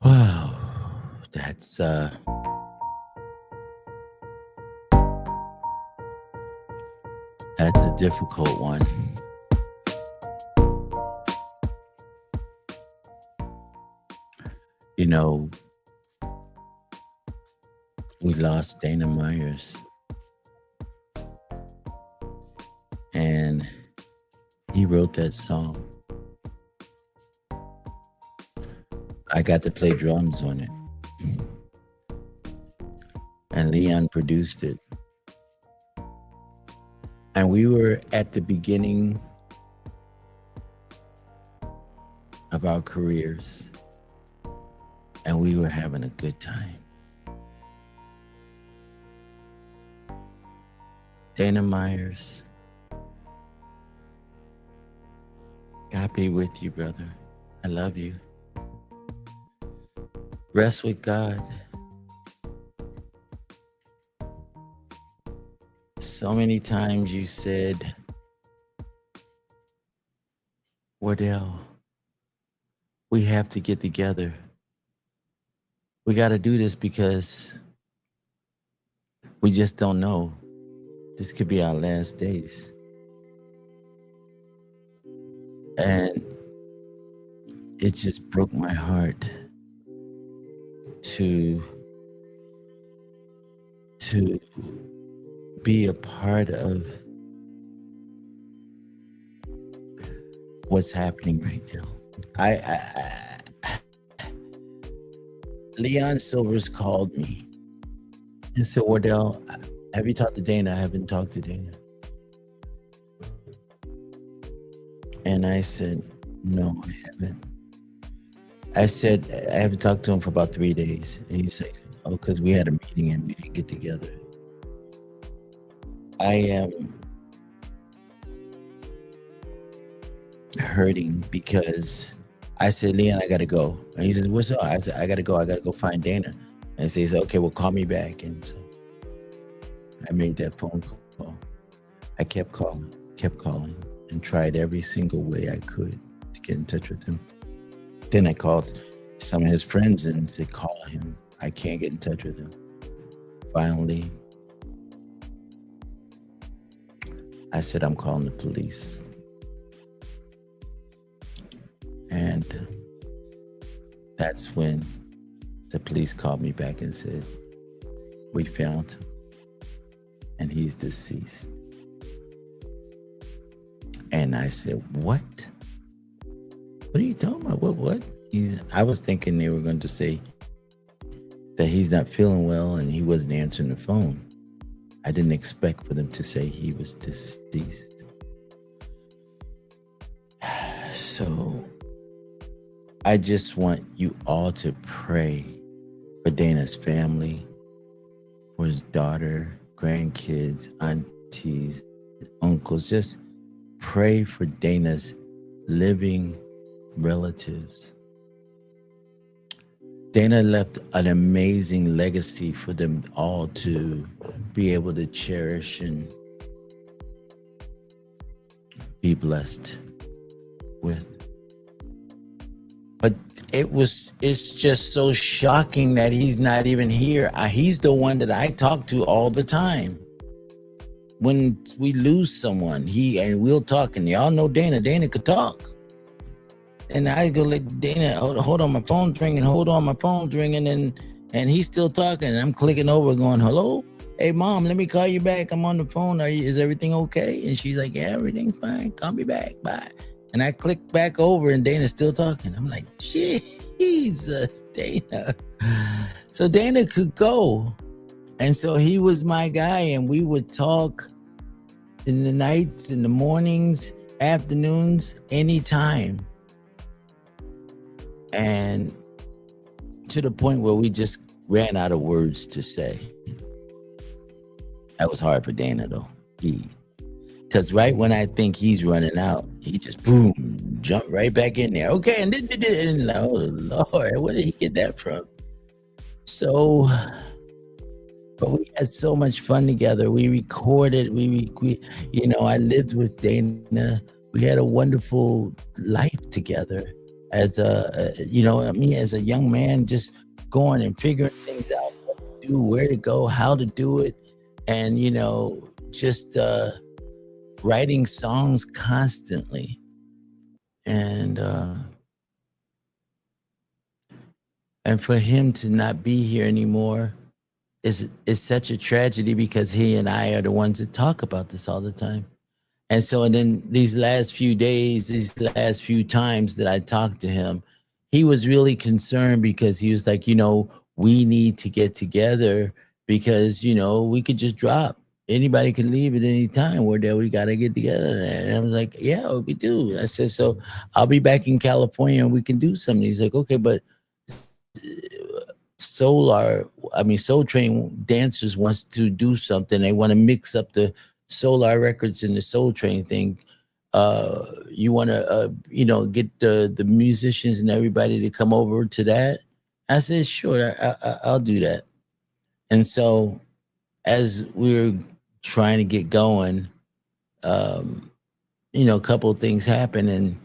Wow, that's a difficult one. You know, we lost Dana Myers, and he wrote that song. I got to play drums on it, and Leon produced it. And we were at the beginning of our careers, and we were having a good time. Dana Myers, God be with you, brother. I love you. Rest with God. So many times you said, Wardell, we have to get together. We got to do this because we just don't know. This could be our last days. And it just broke my heart to be a part of what's happening right now. Leon Silvers called me and said, Wardell, have you talked to Dana? I haven't talked to Dana. And I said, no, I haven't. I said, I haven't talked to him for about 3 days. And he said, oh, because we had a meeting and we didn't get together. I am hurting because I said, Leon, I got to go. And he said, what's up? I said, I got to go. I got to go find Dana. And so he said, okay, well, call me back. And so I made that phone call. I kept calling, and tried every single way I could to get in touch with him. Then I called some of his friends and said, call him. I can't get in touch with him. Finally, I said, I'm calling the police. And that's when the police called me back and said, we found him and he's deceased. And I said, what? What are you talking about? What? I was thinking they were going to say that he's not feeling well and he wasn't answering the phone. I didn't expect for them to say he was deceased. So I just want you all to pray for Dana's family, for his daughter, grandkids, aunties, uncles. Just pray for Dana's living relatives. Dana left an amazing legacy for them all to be able to cherish and be blessed with. But it's just so shocking that he's not even here. He's the one that I talk to all the time. When we lose someone, and we'll talk, and y'all know Dana. Dana could talk. And I go like, Dana, hold on, my phone's ringing, and he's still talking. And I'm clicking over going, hello? Hey, Mom, let me call you back. I'm on the phone. Is everything okay? And she's like, yeah, everything's fine. Call me back. Bye. And I click back over and Dana's still talking. I'm like, Jesus, Dana. So Dana could go. And so he was my guy, and we would talk in the nights, in the mornings, afternoons, anytime. And to the point where we just ran out of words to say. That was hard for Dana, though. Because right when I think he's running out, he just boom, jump right back in there. Okay, and oh Lord, where did he get that from? So, but we had so much fun together. We recorded. We I lived with Dana. We had a wonderful life together. As as a young man, just going and figuring things out, what to do, where to go, how to do it, and just writing songs constantly. And for him to not be here anymore is such a tragedy, because he and I are the ones that talk about this all the time. And so, and then these last few days, these last few times that I talked to him, he was really concerned, because he was like, we need to get together, because, we could just drop. Anybody could leave at any time. We're there. We got to get together. And I was like, yeah, we do. I said, so I'll be back in California and we can do something. He's like, okay, but Soul Train dancers wants to do something. They want to mix up the Solar Records and the Soul Train thing. You want to, get the musicians and everybody to come over to that? I said, sure, I'll do that. And so as we're trying to get going, a couple of things happen. And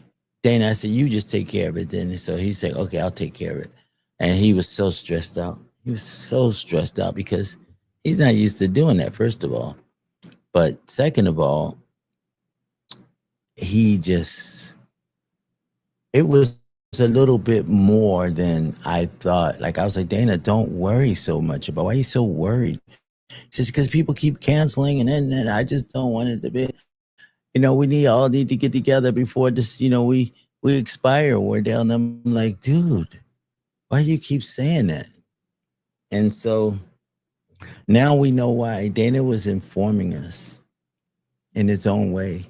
Dana, I said, you just take care of it then. And so he said, okay, I'll take care of it. And he was so stressed out. He was so stressed out because he's not used to doing that, first of all. But second of all, it was a little bit more than I thought. Like, I was like, Dana, don't worry so much about, why are you so worried? Just because people keep canceling, and then I just don't want it to be, we all need to get together before this, we expire. We're down. I'm like, dude, why do you keep saying that? And so now we know why. Dana was informing us in his own way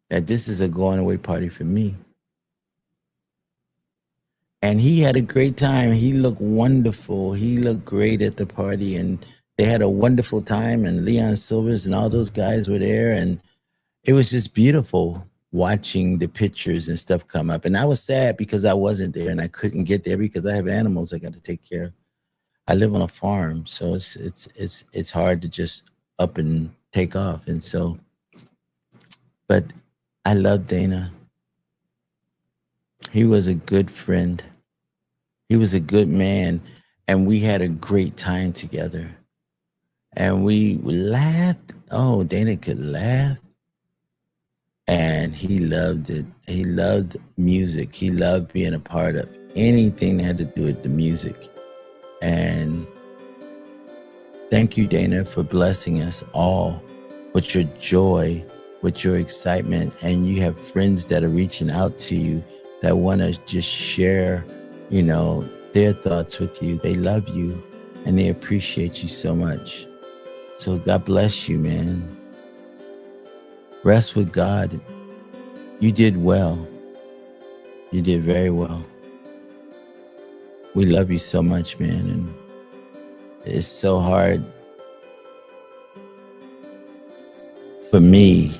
that this is a going away party for me. And he had a great time. He looked wonderful. He looked great at the party, and they had a wonderful time, and Leon Silvers and all those guys were there. And it was just beautiful watching the pictures and stuff come up. And I was sad because I wasn't there and I couldn't get there because I have animals I got to take care of. I live on a farm, so it's hard to just up and take off. And so, but I love Dana. He was a good friend. He was a good man, and we had a great time together. And we laughed. Oh, Dana could laugh. And he loved it. He loved music. He loved being a part of anything that had to do with the music. And thank you, Dana, for blessing us all with your joy, with your excitement. And you have friends that are reaching out to you that want to just share, their thoughts with you. They love you and they appreciate you so much. So God bless you, man. Rest with God. You did well. You did very well. We love you so much, man. And it's so hard for me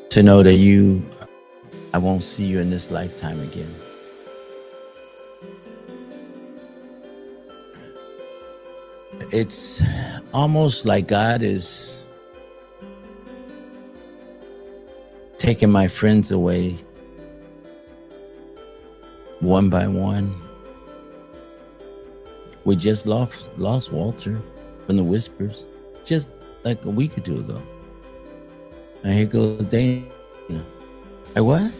to know that I won't see you in this lifetime again. It's almost like God is taking my friends away one by one. We just lost Walter from the Whispers just like a week or two ago. And here goes Dana. Like, what?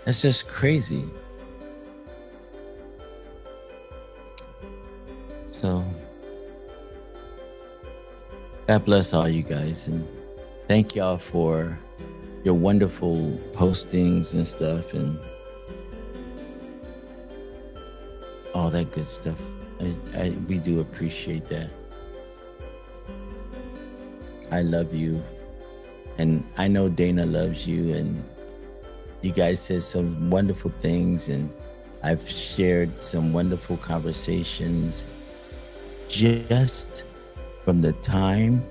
That's just crazy. So, God bless all you guys, and thank y'all for your wonderful postings and stuff and all that good stuff. We do appreciate that. I love you, and I know Dana loves you, and you guys said some wonderful things, and I've shared some wonderful conversations just from the time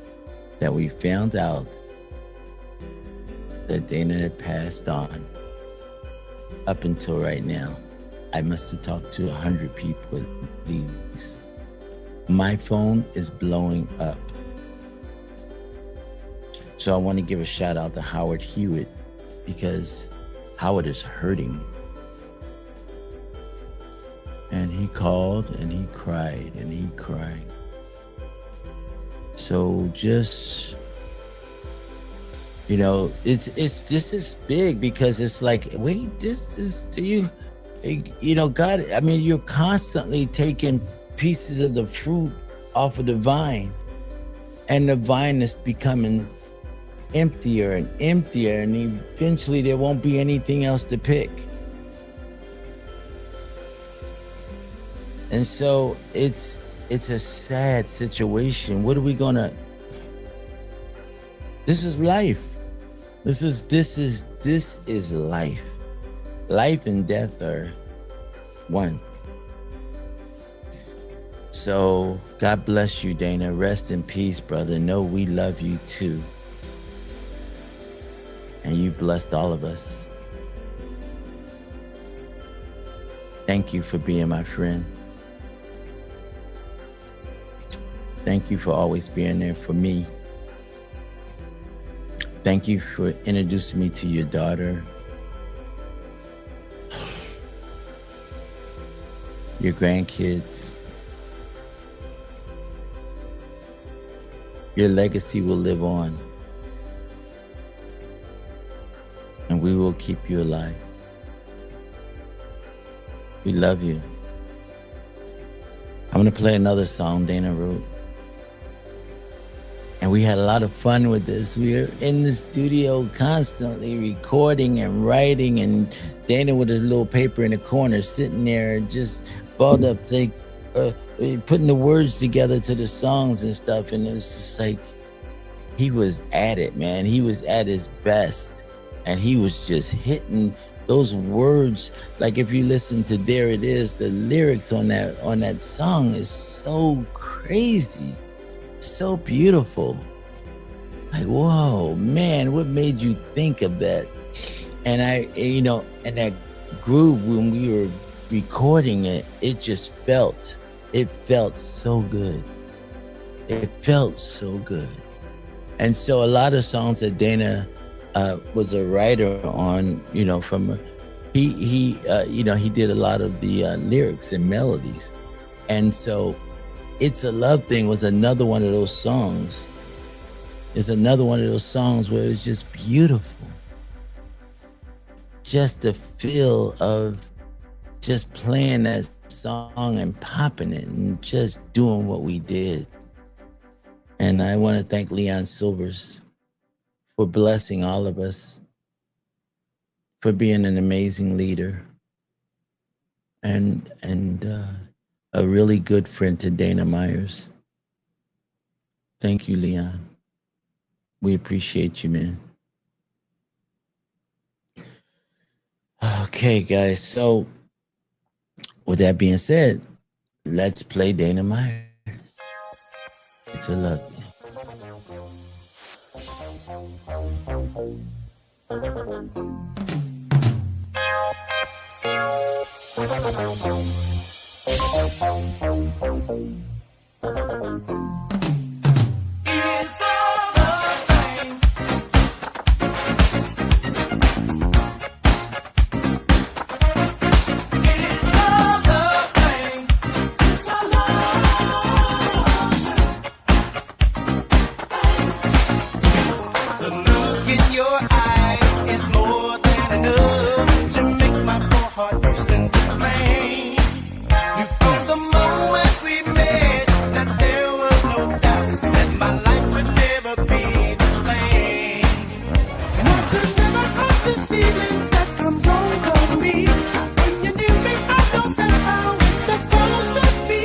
that we found out that Dana had passed on up until right now. I must have talked to 100 people at least. My phone is blowing up. So I want to give a shout out to Howard Hewitt, because Howard is hurting. And he called and he cried and he cried. So just, this is big, because it's like, wait, this is God, I mean, you're constantly taking pieces of the fruit off of the vine, and the vine is becoming emptier and emptier, and eventually there won't be anything else to pick. And so it's a sad situation. What are we gonna? This is life. This is life. Life and death are one. So God bless you, Dana. Rest in peace, brother. Know we love you too. And you blessed all of us. Thank you for being my friend. Thank you for always being there for me. Thank you for introducing me to your daughter, your grandkids. Your legacy will live on, and we will keep you alive. We love you. I'm gonna play another song Dana wrote. And we had a lot of fun with this. We were in the studio constantly recording and writing, and Dana with his little paper in the corner sitting there just balled up, putting the words together to the songs and stuff. And it was just like, he was at it, man. He was at his best, and he was just hitting those words. Like, if you listen to There It Is, the lyrics on that song is so crazy. So beautiful. Like, whoa, man, what made you think of that? And and that groove, when we were recording it, it just felt it felt so good. It felt so good. And so a lot of songs that Dana was a writer on, you know, he did a lot of the lyrics and melodies. And so It's a Love Thing was another one of those songs. It's another one of those songs where it's just beautiful. Just the feel of just playing that song and popping it and just doing what we did. And I want to thank Leon Silvers for blessing all of us, for being an amazing leader and a really good friend to Dana Myers. Thank you, Leon. We appreciate you, man. Okay, guys. So with that being said, let's play Dana Myers. It's a Love Thing. It's a love thing. It's a love thing. It's a love thing. The look in your eyes is more than enough to make my poor heart burst into flame. You from the moment we met that there was no doubt that my life would never be the same. And I could never have this feeling that comes over me. When you're near me, I know that's how it's supposed to be.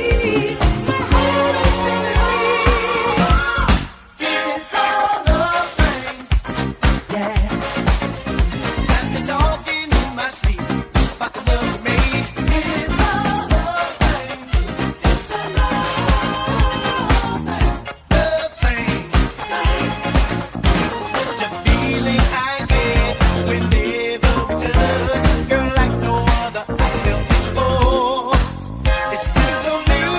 My heart is telling me it's a love thing, yeah. And it's talking in my sleep about the love of me. It's a love thing. It's a love thing. Such a feeling I get whenever we touch, girl, like no other I felt before. It's still so new,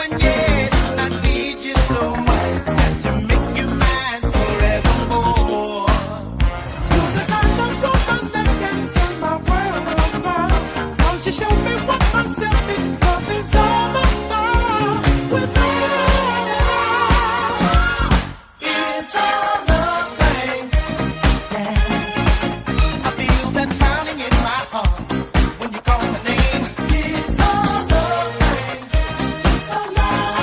and yet I need you so much that to make you mine forevermore. You're the kind of woman that can turn my world around. Don't you show me what unselfish love is all about? Without it, it's a love thing. Yeah. I feel that pounding in my heart when you call my name. It's a love thing. It's a love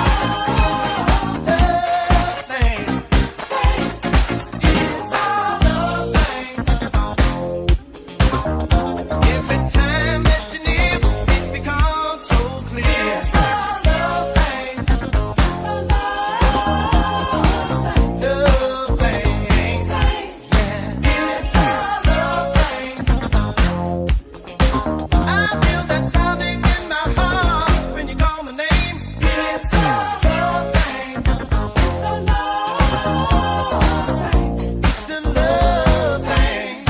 thing. It's a love thing. Every time that you're near, it becomes so clear. It's a love thing. It's a love thing. Yeah. It's a love thing. I feel that pounding in my heart when you call my name. It's a love thing. It's a love thing. It's a love thing.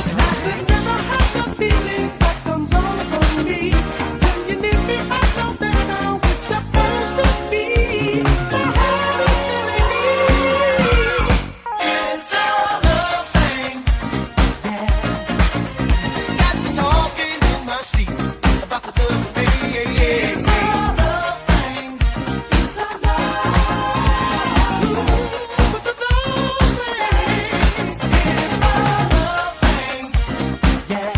And I could never have the feeling that comes over me. When you're near me, I know that's how it's supposed to be. My heart is telling me it's a love thing. Yeah. Got me talking in my sleep about the love of me. It's a love thing. It's a love. It's a love thing. It's a love thing. Yeah.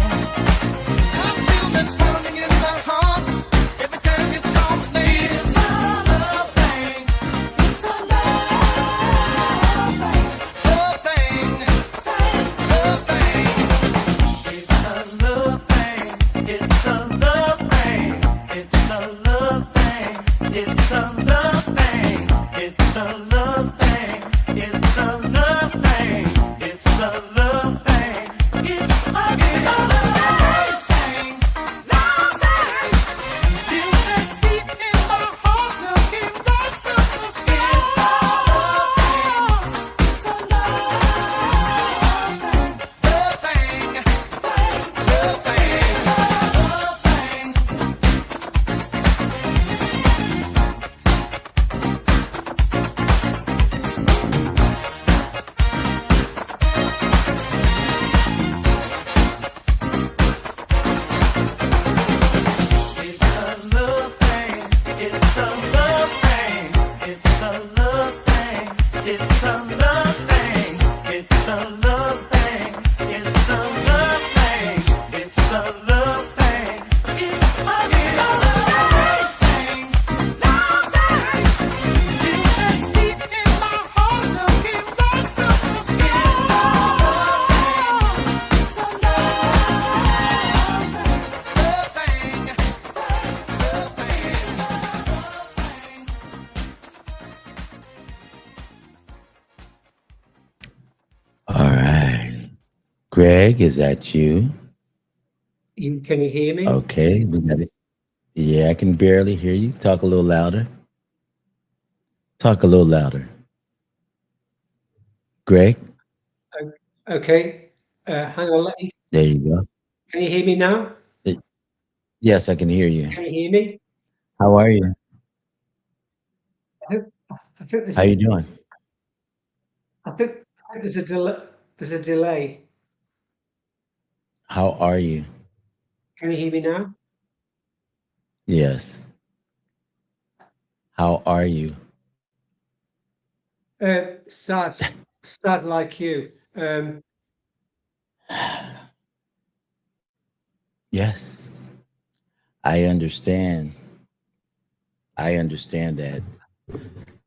I feel that pounding in my heart every time you call my name. It's a love thing. It's a love thing. Love thing. Love thing. It's a love thing. It's a love thing. It's a love thing. It's a love thing. It's a love thing. It's a love thing. It's a love thing. It's a love thing. Love thing. It's a love thing. It's a love thing. It's a love thing. It's a love thing. It's a love thing. Love thing. You can deep in my heart, looking right through the skin. It's a love thing. It's a love thing. Love thing. All right. Greg, is that you? Can you hear me? Okay, we got it. Yeah, I can barely hear you. Talk a little louder. Talk a little louder. Greg, Okay. Hang on. there you go. Can you hear me now? Yes, I can hear you. Can you hear me? How are you? I think How you doing? I think there's a delay. There's a delay. How are you? Can you hear me now? Yes. How are you? Sad like you. Yes. I understand. I understand that.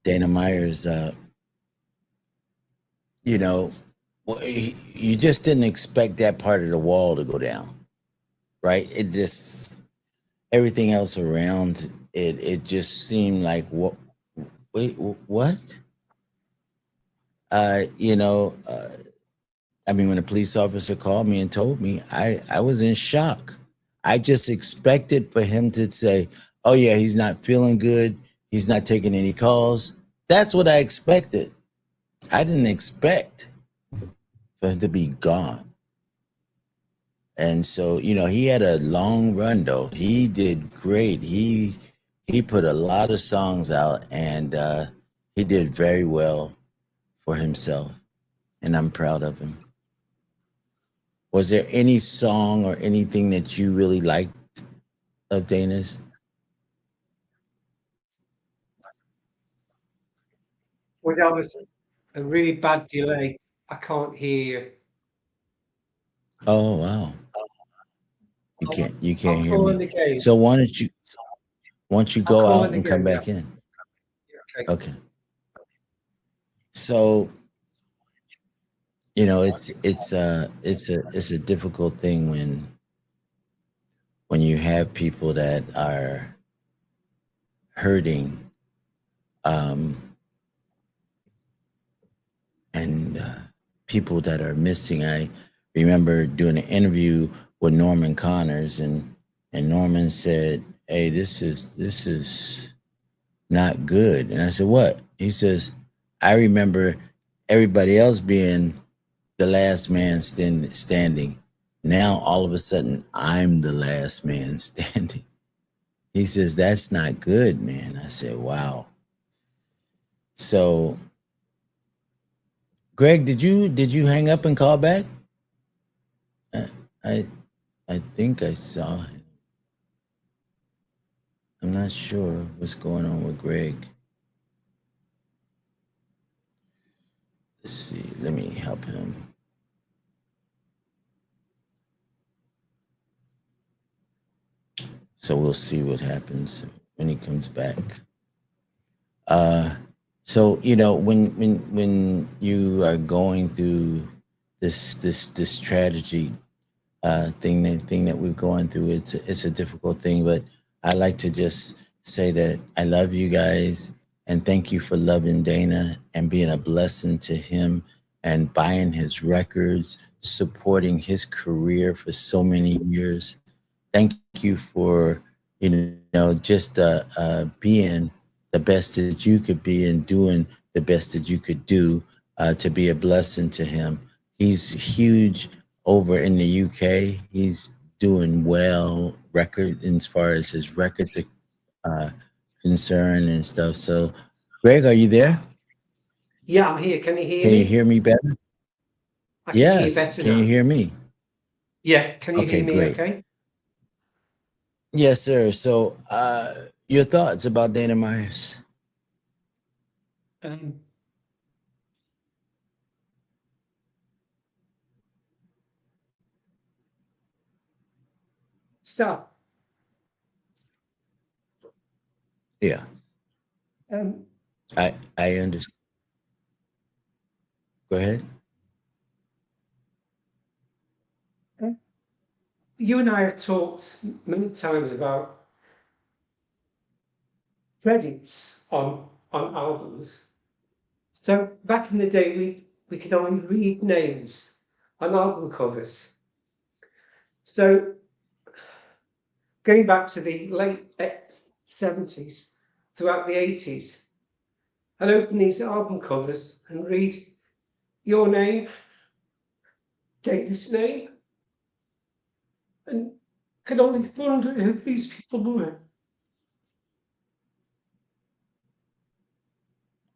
Dana Myers, you just didn't expect that part of the wall to go down, right? It just, everything else around it just seemed like, what? Wait, what? I mean, when a police officer called me and told me, I was in shock. I just expected for him to say, oh, yeah, he's not feeling good. He's not taking any calls. That's what I expected. I didn't expect for him to be gone. And so, he had a long run, though. He did great. He put a lot of songs out, and he did very well for himself. And I'm proud of him. Was there any song or anything that you really liked of Dana's? Well, that was a really bad delay. I can't hear you. Oh wow, you can't I'll hear call in me. again. So why don't you I'll go call out in and come again. back in? Okay. Okay. So it's a difficult thing when you have people that are hurting, and people that are missing. I remember doing an interview with Norman Connors, and Norman said, "Hey, this is not good." And I said, "What?" He says, "I remember everybody else being the last man standing. Now all of a sudden I'm the last man standing." He says, "That's not good, man." I said, "Wow." So, Greg, did you hang up and call back? I I think I saw him. I'm not sure what's going on with Greg. Let's see. Let me help him. So we'll see what happens when he comes back. So when you are going through this tragedy thing that we're going through, it's a difficult thing. But I like to just say that I love you guys and thank you for loving Dana and being a blessing to him and buying his records, supporting his career for so many years. Thank you for just being the best that you could be and doing the best that you could do to be a blessing to him. He's huge over in the UK. He's doing well record as far as his records are concerned and stuff. So, Greg, are you there? Yeah, I'm here. Can you hear Can me? you hear me better? I can hear you Yes. better Can now. you hear me? Yeah. Can you Okay, hear me? great. Okay. Yes, sir. So, your thoughts about Dana Myers? Um, Sal, Yeah, um, I understand. Go ahead. you and I have talked many times about credits on albums. So back in the day, we could only read names on album covers. So going back to the late 70s, throughout the 80s, I'd open these album covers and read your name, David's name, and could only wonder who these people were.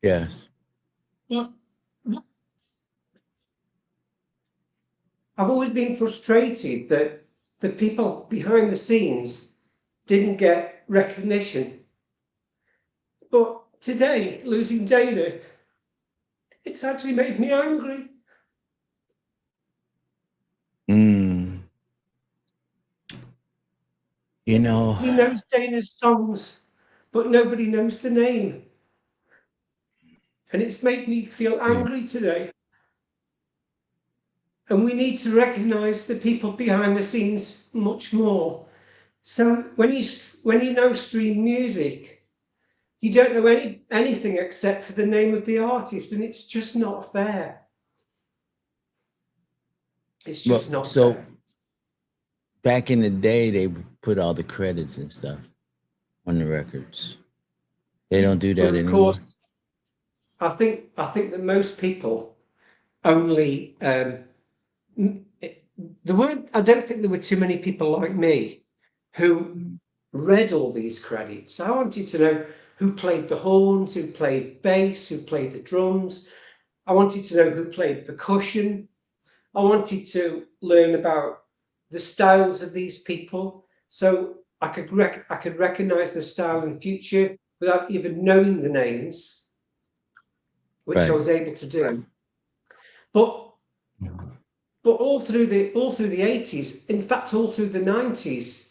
Yes. But I've always been frustrated that the people behind the scenes didn't get recognition. But today, losing Dana, it's actually made me angry. Mm. You know, Everybody knows Dana's songs, but nobody knows the name. And it's made me feel yeah. angry today. And we need to recognise the people behind the scenes much more. So when you now stream music, you don't know anything except for the name of the artist, and it's just not fair. It's Well, just not so fair. back in the day, they put all the credits and stuff on the records. They don't do But that of anymore. course, I think that most people only there weren't. I don't think there were too many people like me who read all these credits. I wanted to know who played the horns, who played bass, who played the drums. I wanted to know who played percussion. I wanted to learn about the styles of these people, so I could recognize the style in future without even knowing the names, which I Right. was able to do. But all through the 80s, in fact, all through the 90s,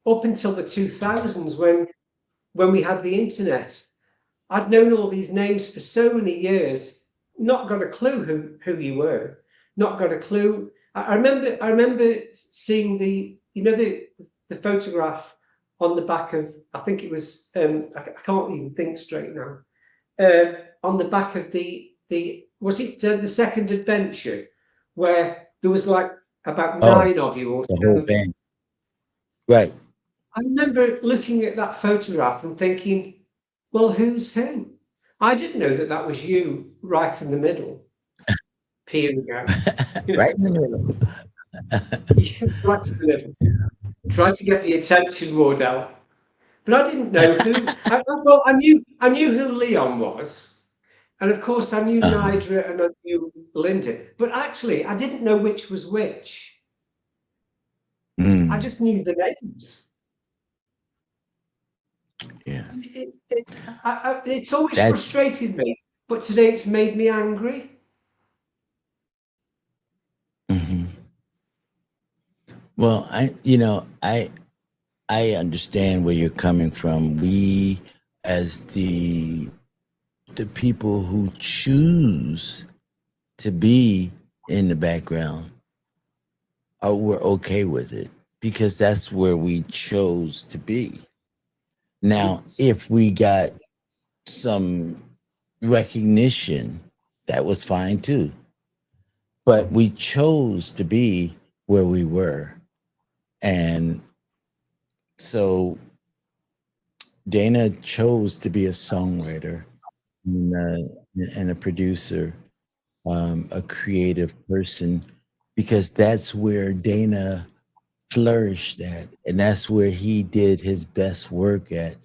up until the 2000s, when we had the internet, I'd known all these names for so many years, not got a clue who you were, not got a clue. I remember seeing the photograph on the back of, I think it was I can't even think straight now. On the back of the was it the second adventure, where there was like about Oh, 9 of you or the 10 whole of you. band. Right. I remember looking at that photograph and thinking, well, who's who? I didn't know that was you right in the middle, peering out. Right in the middle. Yeah, right in the middle, trying to get the attention ward out. But I didn't know who. Well, I knew who Leon was, and of course I knew Uh-huh. Nidra and I knew Linda. But actually, I didn't know which was which. I Mm, just knew the names. yeah. It's always That's frustrated me, but today it's made me angry. mhm. Well, I understand where you're coming from. We, as the people who choose to be in the background, we're okay with it because that's where we chose to be. Now, if we got some recognition, that was fine too. But we chose to be where we were. And so Dana chose to be a songwriter and a producer, a creative person, because that's where Dana flourished at, and that's where he did his best work at.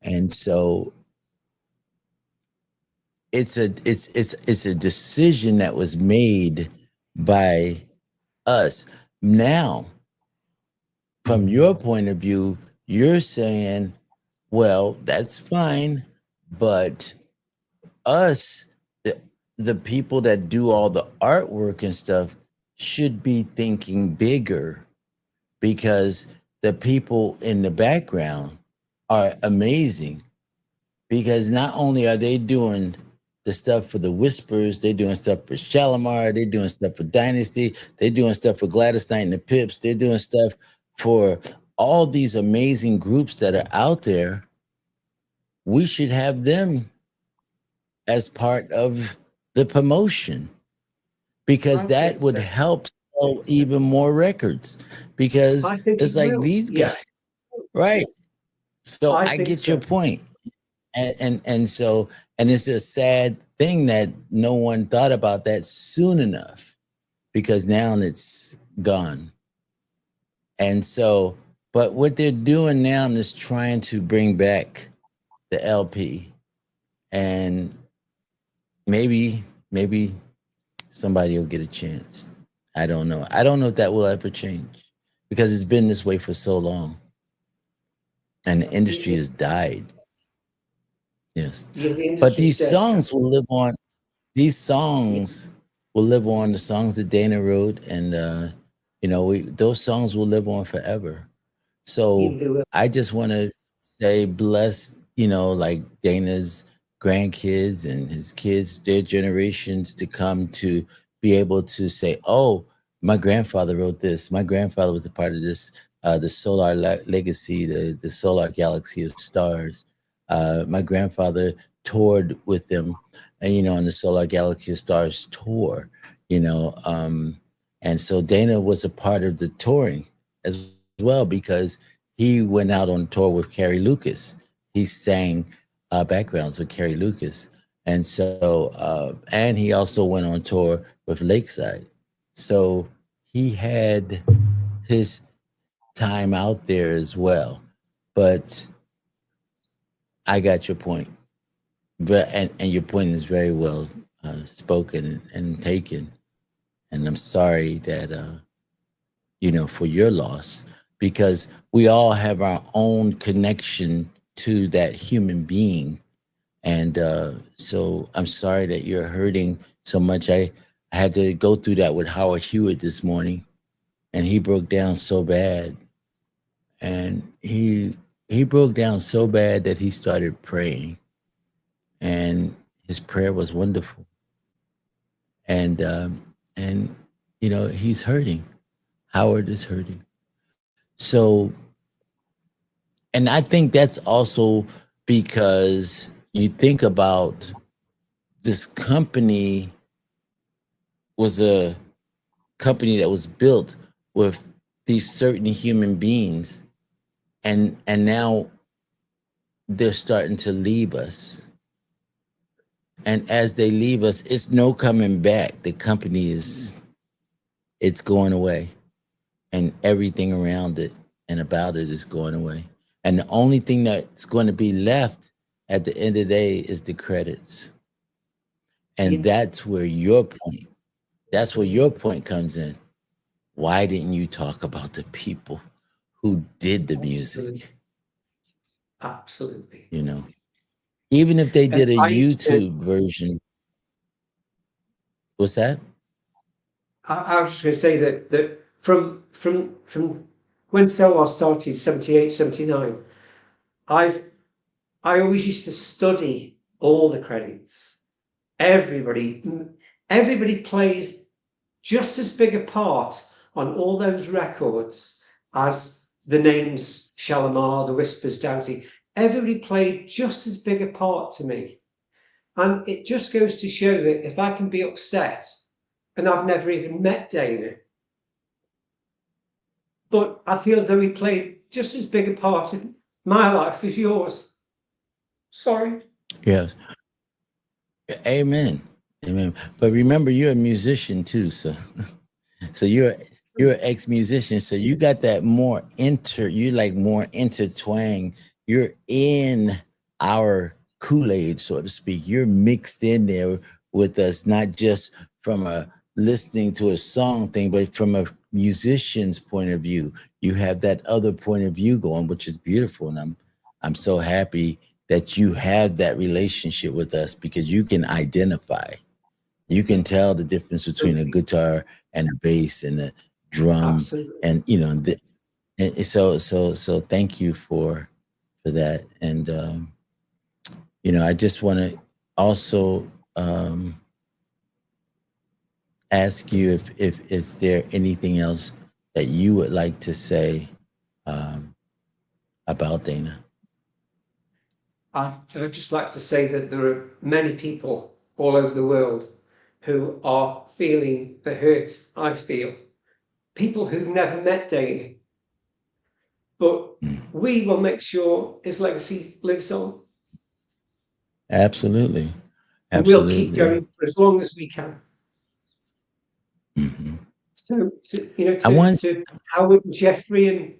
And so it's a decision that was made by us. Now, from your point of view, you're saying, well, that's fine, but us, the people that do all the artwork and stuff, should be thinking bigger, because the people in the background are amazing, because not only are they doing the stuff for the Whispers, they're doing stuff for Shalimar, they're doing stuff for Dynasty, they're doing stuff for Gladys Knight and the Pips, they're doing stuff for all these amazing groups that are out there. We should have them as part of the promotion, because I that think would so. help sell even more records, because I think it's it like will. these Yeah. guys, right? So I I think get your so. point. And so, and it's a sad thing that no one thought about that soon enough, because now it's gone. And so, but what they're doing now is trying to bring back the LP, and maybe somebody will get a chance. I don't know. I don't know if that will ever change, because it's been this way for so long, and the industry has died. Yes. Yeah, the But industry's these dead. songs will live on. These songs will live on. The songs that Dana wrote, and those songs will live on forever. So They will. I just want to say, bless, like Dana's grandkids and his kids, their generations to come, to be able to say, oh, my grandfather wrote this. My grandfather was a part of this, the Solar Legacy, the Solar Galaxy of Stars. My grandfather toured with them, on the Solar Galaxy of Stars tour, and so Dana was a part of the touring as well, because he went out on tour with Carrie Lucas. He sang backgrounds with Carrie Lucas. And so, and he also went on tour with Lakeside. So he had his time out there as well. But I got your point. But and your point is very well spoken and taken. And I'm sorry that for your loss, because we all have our own connection to that human being. And so I'm sorry that you're hurting so much. I had to go through that with Howard Hewitt this morning, and he broke down so bad. And he broke down so bad that he started praying, and his prayer was wonderful. And he's hurting. Howard is hurting. So, and I think that's also because you think about this company was a company that was built with these certain human beings, and now they're starting to leave us. And as they leave us, it's no coming back. The company it's going away, and everything around it and about it is going away. And the only thing that's going to be left at the end of the day is the credits. And that's where your point comes in. Why didn't you talk about the people who did the music? Absolutely. Even if they did a I used to- YouTube version. What's that? I was just going to say that from when Selwar started, 78, 79, I always used to study all the credits. Everybody plays just as big a part on all those records as the names Shalimar, the Whispers, Doughty. Everybody played just as big a part to me. And it just goes to show that if I can be upset, and I've never even met Dana, but I feel as though he played just as big a part in my life as yours. Sorry. Yes. Amen. But remember, you're a musician too, so you're an ex-musician, so you got that more more intertwined. You're in our Kool-Aid, so to speak. You're mixed in there with us, not just from a listening to a song thing, but from a musician's point of view. You have that other point of view going, which is beautiful. And I'm so happy that you have that relationship with us, because you can identify. You can tell the difference between a guitar and a bass and a drum. Absolutely. And so thank you for that. And I just want to also ask you if is there anything else that you would like to say um, about Dana. I'd just like to say that there are many people all over the world who are feeling the hurt I feel. People who've never met Dana. But we will make sure his legacy lives on. Absolutely. And we'll keep Absolutely. going for as long as we can. Mhm. So, I want to Howard and Jeffrey and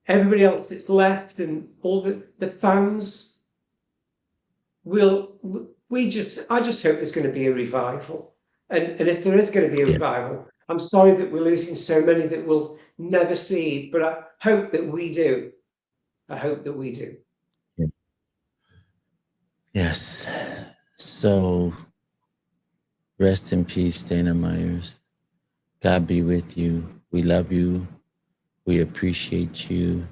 everybody else that's left and all the fans, I just hope there's going to be a revival. And if there is going to be a Yeah. revival, I'm sorry that we're losing so many that we'll never see, but I hope that we do. I hope that we do. Yes. So rest in peace, Dana Myers. God be with you. We love you. We appreciate you.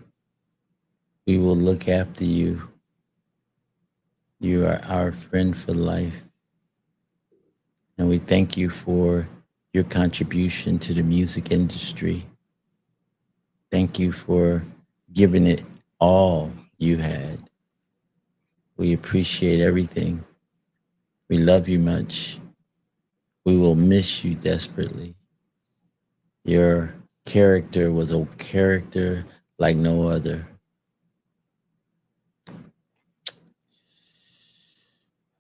We will look after you. You are our friend for life. And we thank you for your contribution to the music industry. Thank you for giving it all you had. We appreciate everything. We love you much. We will miss you desperately. Your character was a character like no other.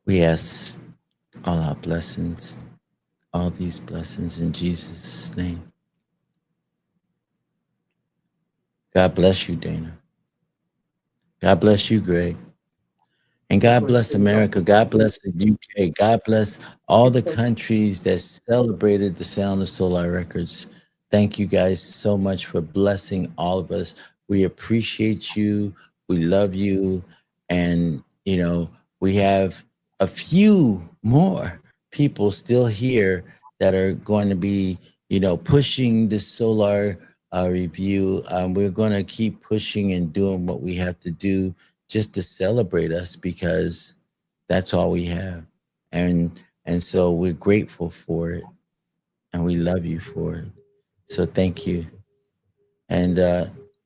We ask all our blessings, all these blessings in Jesus' name. God bless you, Dana. God bless you, Greg. And God bless America. God bless the UK. God bless all the countries that celebrated the Sound of Solar Records. Thank you guys so much for blessing all of us. We appreciate you. We love you. And, we have a few more people still here that are going to be, pushing the Solar review. We're going to keep pushing and doing what we have to do just to celebrate us, because that's all we have. And so we're grateful for it, and we love you for it. So thank you. And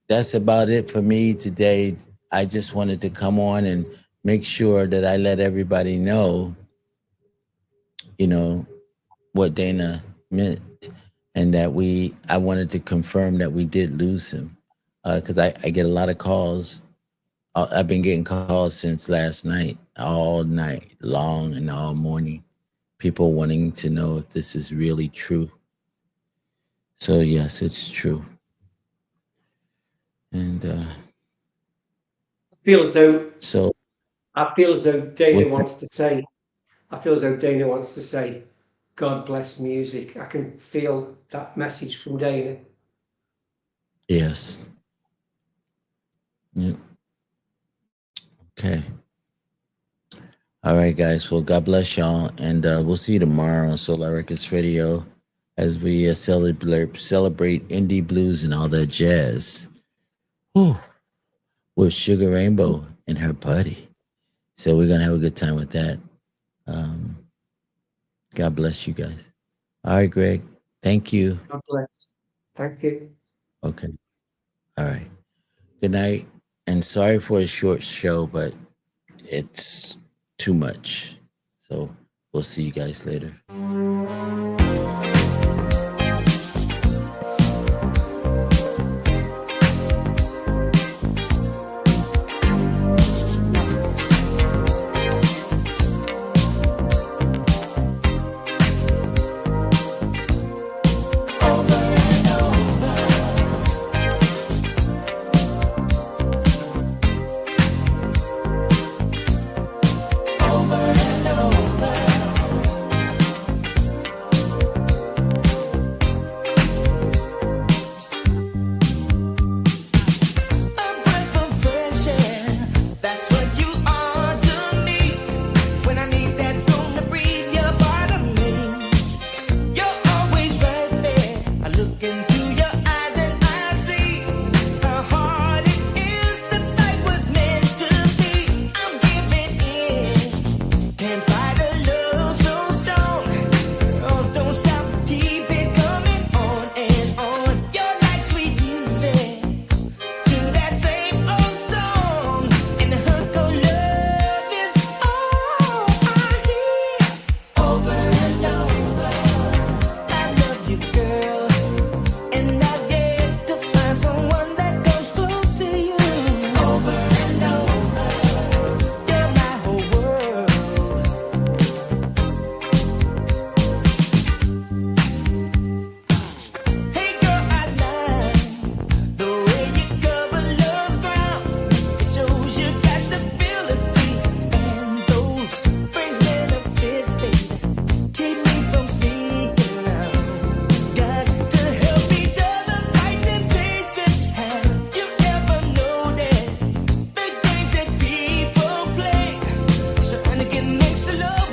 that's about it for me today. I just wanted to come on and make sure that I let everybody know, what Dana meant, and that I wanted to confirm that we did lose him, because I get a lot of calls. I've been getting calls since last night, all night long and all morning. People wanting to know if this is really true. So yes, it's true. And I feel as though Dana what's wants to say, God bless music. I can feel that message from Dana. yes. Yep. Okay. All right, guys. Well, God bless y'all, and we'll see you tomorrow on Solar Records Radio as we celebrate indie blues and all that jazz. Whew. With Sugar Rainbow and her buddy. So we're gonna have a good time with that. God bless you guys. All right, Greg. Thank you. God bless. Thank you. Okay. All right. Good night. And sorry for a short show, but it's too much. So we'll see you guys later. trying to get next to love.